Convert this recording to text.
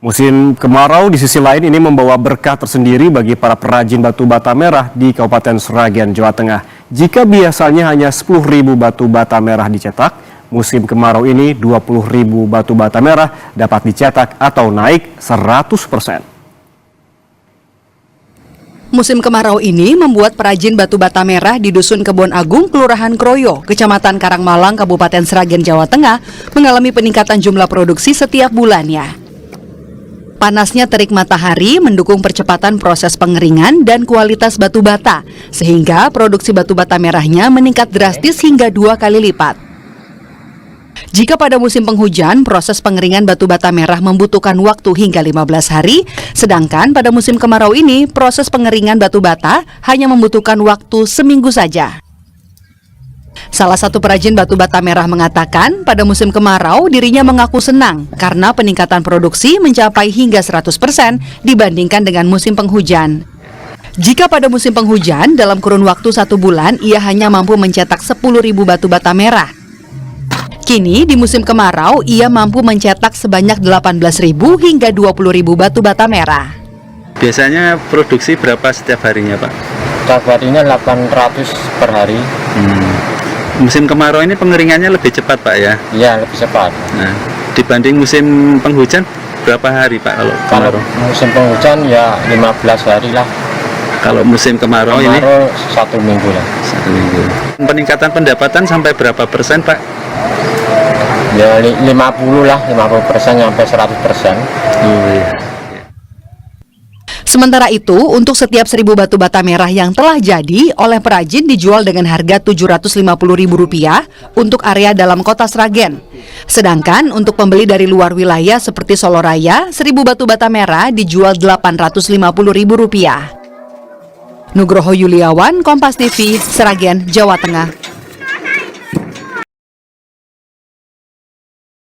Musim kemarau di sisi lain ini membawa berkah tersendiri bagi para perajin batu bata merah di Kabupaten Sragen, Jawa Tengah. Jika biasanya hanya 10.000 batu bata merah dicetak, musim kemarau ini 20.000 batu bata merah dapat dicetak atau naik 100%. Musim kemarau ini membuat perajin batu bata merah di Dusun Kebon Agung, Kelurahan Kroyo, Kecamatan Karangmalang, Kabupaten Sragen, Jawa Tengah mengalami peningkatan jumlah produksi setiap bulannya. Panasnya terik matahari mendukung percepatan proses pengeringan dan kualitas batu bata, sehingga produksi batu bata merahnya meningkat drastis hingga 2 kali lipat. Jika pada musim penghujan, proses pengeringan batu bata merah membutuhkan waktu hingga 15 hari, sedangkan pada musim kemarau ini, proses pengeringan batu bata hanya membutuhkan waktu seminggu saja. Salah satu perajin batu bata merah mengatakan pada musim kemarau dirinya mengaku senang karena peningkatan produksi mencapai hingga 100% dibandingkan dengan musim penghujan. Jika pada musim penghujan dalam kurun waktu 1 bulan ia hanya mampu mencetak 10.000 batu bata merah. Kini di musim kemarau ia mampu mencetak sebanyak 18.000 hingga 20.000 batu bata merah. Biasanya produksi berapa setiap harinya, Pak? Setiap harinya 800 per hari. Musim kemarau ini pengeringannya lebih cepat, Pak, ya? Iya, lebih cepat. Nah, dibanding musim penghujan berapa hari, Pak, kalau Kalau kemarau? musim penghujan ya 15 hari lah. Kalau musim kemarau ini Kemarau 1 minggu lah. 1 minggu. Peningkatan pendapatan sampai berapa persen, Pak? Ya 50 lah, 50% sampai 100%. Oh, iya. Sementara itu, untuk setiap 1.000 batu bata merah yang telah jadi oleh perajin dijual dengan harga Rp750.000 untuk area dalam kota Sragen. Sedangkan untuk pembeli dari luar wilayah seperti Soloraya, 1.000 batu bata merah dijual Rp850.000. Nugroho Yuliawan, Kompas TV, Sragen, Jawa Tengah.